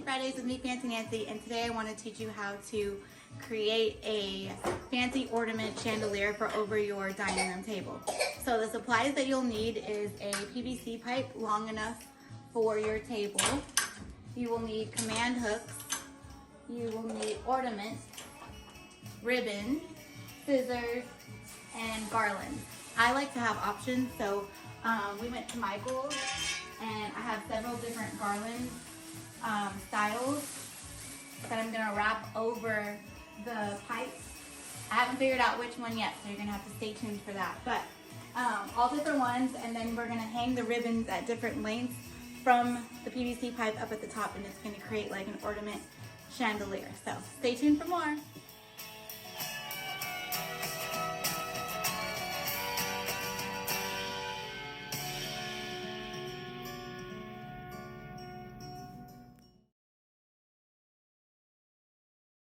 Fridays with me, Fancy Nancy, and today I want to teach you how to create a fancy ornament chandelier for over your dining room table. So the supplies that you'll need is a PVC pipe long enough for your table. You will need command hooks. You will need ornaments, ribbon, scissors, and garland. I like to have options, so we went to Michael's and I have several different garland styles that I'm gonna wrap over the pipes. I haven't figured out which one yet, so you're gonna have to stay tuned for that. But all different ones, and then we're gonna hang the ribbons at different lengths from the PVC pipe up at the top, and it's gonna create like an ornament chandelier. So stay tuned for more.